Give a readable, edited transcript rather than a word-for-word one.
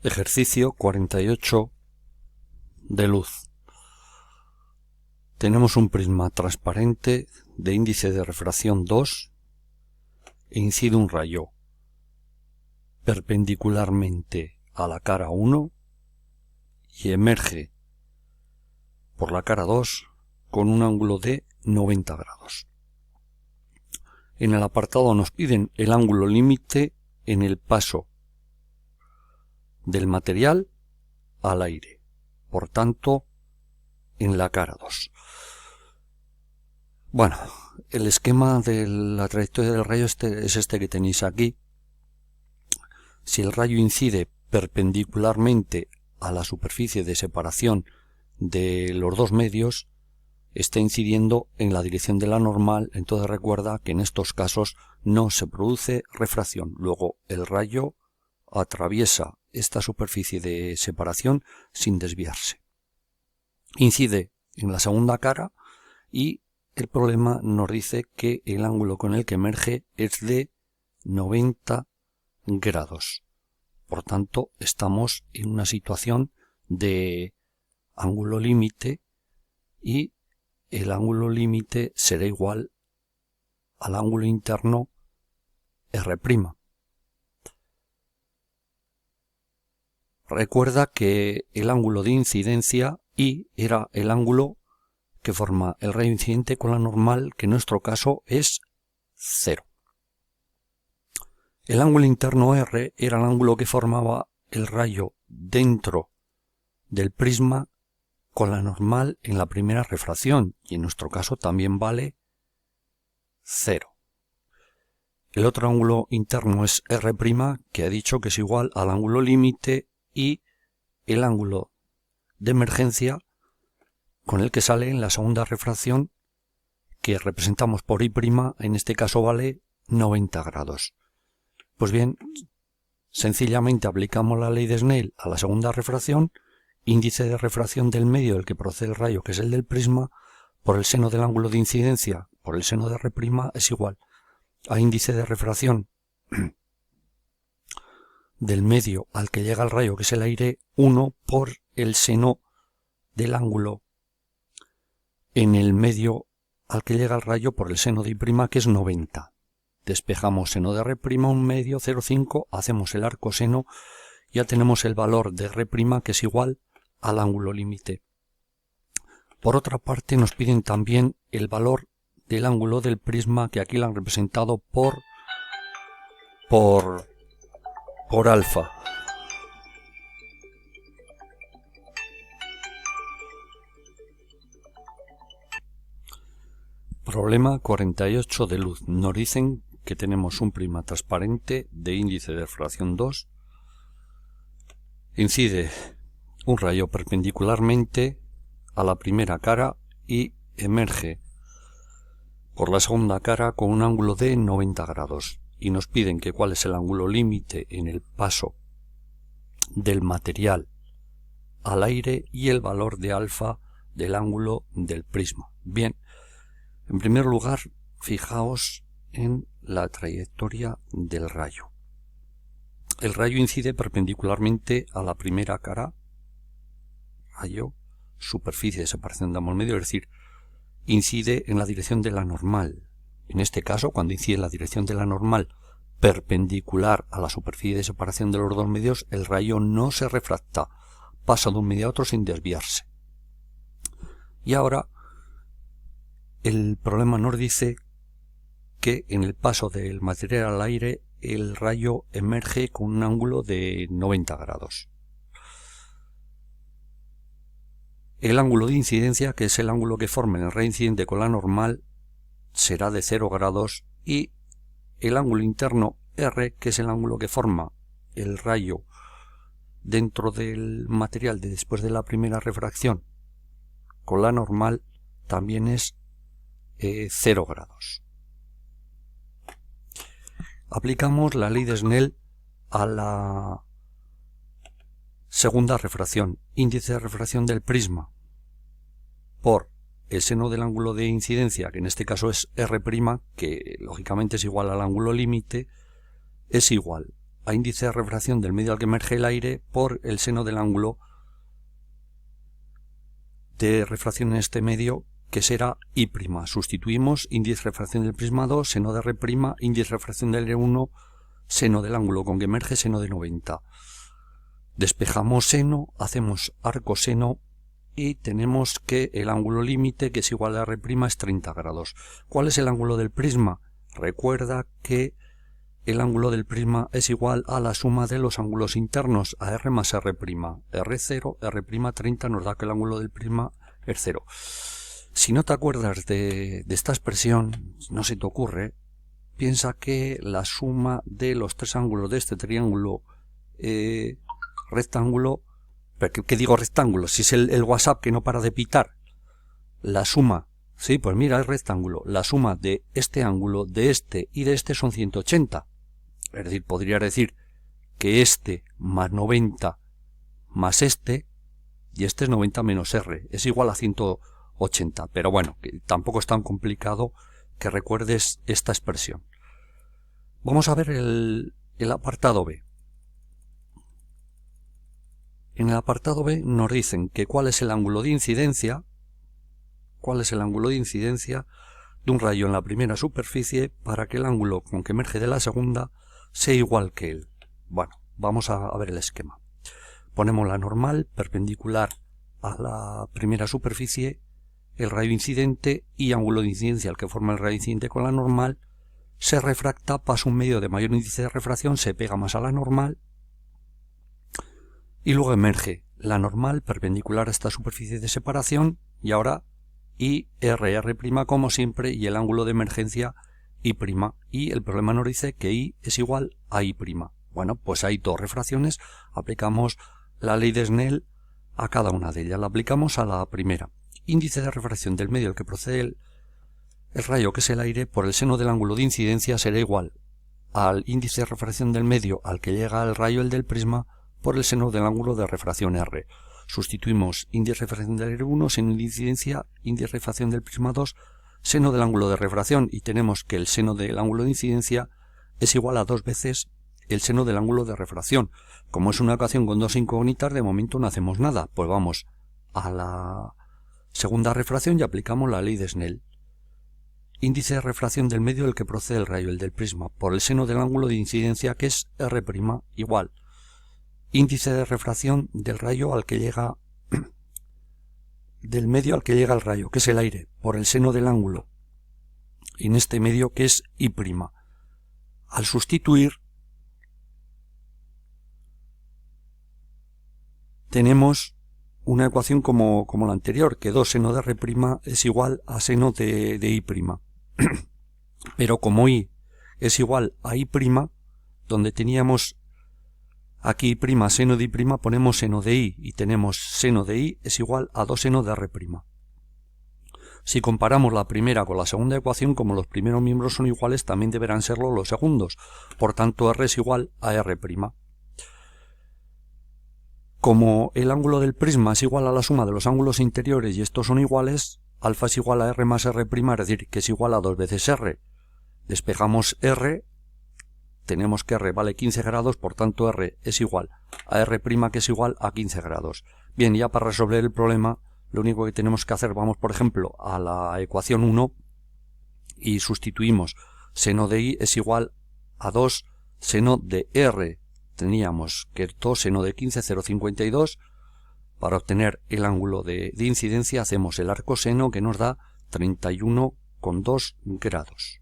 Ejercicio 48 de luz. Tenemos un prisma transparente de índice de refracción 2 e incide un rayo perpendicularmente a la cara 1 y emerge por la cara 2 con un ángulo de 90 grados. En el apartado nos piden el ángulo límite en el paso del material al aire, por tanto en la cara 2. Bueno, el esquema de la trayectoria del rayo es este que tenéis aquí. Si el rayo incide perpendicularmente a la superficie de separación de los dos medios, está incidiendo en la dirección de la normal. Entonces recuerda que en estos casos no se produce refracción. Luego el rayo atraviesa esta superficie de separación sin desviarse. Incide en la segunda cara y el problema nos dice que el ángulo con el que emerge es de 90 grados. Por tanto, estamos en una situación de ángulo límite y el ángulo límite será igual al ángulo interno R'. Recuerda que el ángulo de incidencia I era el ángulo que forma el rayo incidente con la normal, que en nuestro caso es 0. El ángulo interno R era el ángulo que formaba el rayo dentro del prisma con la normal en la primera refracción, y en nuestro caso también vale 0. El otro ángulo interno es R', que ha dicho que es igual al ángulo límite, y el ángulo de emergencia con el que sale en la segunda refracción, que representamos por I', en este caso vale 90 grados. Pues bien, sencillamente aplicamos la ley de Snell a la segunda refracción. Índice de refracción del medio del que procede el rayo, que es el del prisma, por el seno del ángulo de incidencia por el seno de R' es igual a índice de refracción del medio al que llega el rayo, que es el aire, 1 por el seno del ángulo en el medio al que llega el rayo por el seno de I', que es 90. Despejamos seno de R', un medio, 0,5, hacemos el arcoseno, ya tenemos el valor de R', que es igual al ángulo límite. Por otra parte, nos piden también el valor del ángulo del prisma, que aquí lo han representado por alfa. Problema 48 de luz. Nos dicen que tenemos un prisma transparente de índice de refracción 2. Incide un rayo perpendicularmente a la primera cara y emerge por la segunda cara con un ángulo de 90 grados. Y nos piden que cuál es el ángulo límite en el paso del material al aire y el valor de alfa del ángulo del prisma. Bien, en primer lugar, fijaos en la trayectoria del rayo. El rayo incide perpendicularmente a la primera cara, rayo, superficie de separación de ambos medios, es decir, incide en la dirección de la normal. En este caso, cuando incide en la dirección de la normal perpendicular a la superficie de separación de los dos medios, el rayo no se refracta, pasa de un medio a otro sin desviarse. Y ahora el problema nos dice que en el paso del material al aire el rayo emerge con un ángulo de 90 grados. El ángulo de incidencia, que es el ángulo que forma el rayo incidente con la normal, será de 0 grados, y el ángulo interno R, que es el ángulo que forma el rayo dentro del material después de la primera refracción con la normal, también es 0 grados. Aplicamos la ley de Snell a la segunda refracción. Índice de refracción del prisma por el seno del ángulo de incidencia, que en este caso es R', que lógicamente es igual al ángulo límite, es igual a índice de refracción del medio al que emerge el aire por el seno del ángulo de refracción en este medio, que será I'. Sustituimos índice de refracción del prisma 2, seno de R', índice de refracción del R1, seno del ángulo con que emerge, seno de 90. Despejamos seno, hacemos arco seno y tenemos que el ángulo límite, que es igual a R', es 30 grados. ¿Cuál es el ángulo del prisma? Recuerda que el ángulo del prisma es igual a la suma de los ángulos internos, a R más R'. R0, R' 30 nos da que el ángulo del prisma es 0. Si no te acuerdas de esta expresión, no se te ocurre, piensa que la suma de los tres ángulos de este triángulo rectángulo, ¿qué digo rectángulo? Si es el WhatsApp que no para de pitar, la suma, sí, pues mira, es rectángulo, la suma de este ángulo, de este y de este son 180. Es decir, podría decir que este más 90 más este, y este es 90 menos R, es igual a 180. Pero bueno, que tampoco es tan complicado que recuerdes esta expresión. Vamos a ver el apartado B. En el apartado B nos dicen que cuál es el ángulo de incidencia, de un rayo en la primera superficie para que el ángulo con que emerge de la segunda sea igual que él. Bueno, vamos a ver el esquema. Ponemos la normal perpendicular a la primera superficie, el rayo incidente y ángulo de incidencia, el que forma el rayo incidente con la normal, se refracta, pasa un medio de mayor índice de refracción, se pega más a la normal y luego emerge la normal perpendicular a esta superficie de separación y ahora I, R' como siempre y el ángulo de emergencia I'. Y el problema nos dice que I es igual a I'. Bueno, pues hay dos refracciones, aplicamos la ley de Snell a cada una de ellas. La aplicamos a la primera. Índice de refracción del medio al que procede el rayo, que es el aire, por el seno del ángulo de incidencia será igual al índice de refracción del medio al que llega el rayo, el del prisma, por el seno del ángulo de refracción R. Sustituimos índice de refracción del R1, seno de incidencia, índice de refracción del prisma 2, seno del ángulo de refracción, y tenemos que el seno del ángulo de incidencia es igual a 2 veces el seno del ángulo de refracción. Como es una ecuación con dos incógnitas, de momento no hacemos nada, pues vamos a la segunda refracción y aplicamos la ley de Snell. Índice de refracción del medio del que procede el rayo, el del prisma, por el seno del ángulo de incidencia, que es R', igual índice de refracción del rayo al que llega del medio al que llega el rayo, que es el aire, por el seno del ángulo en este medio, que es I'. Al sustituir tenemos una ecuación como la anterior, que 2 seno de R' es igual a seno de I'. Pero como I es igual a I', donde teníamos aquí I', seno de I', ponemos seno de I y tenemos seno de I es igual a 2 seno de R'. Si comparamos la primera con la segunda ecuación, como los primeros miembros son iguales, también deberán serlo los segundos. Por tanto, R es igual a R'. Como el ángulo del prisma es igual a la suma de los ángulos interiores y estos son iguales, alfa es igual a R más R', es decir, que es igual a 2 veces R. Despejamos R, tenemos que R vale 15 grados, por tanto R es igual a R', que es igual a 15 grados. Bien, ya para resolver el problema, lo único que tenemos que hacer, vamos por ejemplo a la ecuación 1 y sustituimos seno de I es igual a 2 seno de R. Teníamos que 2 seno de 15, 0,52. Para obtener el ángulo de incidencia hacemos el arco seno, que nos da 31,2 grados.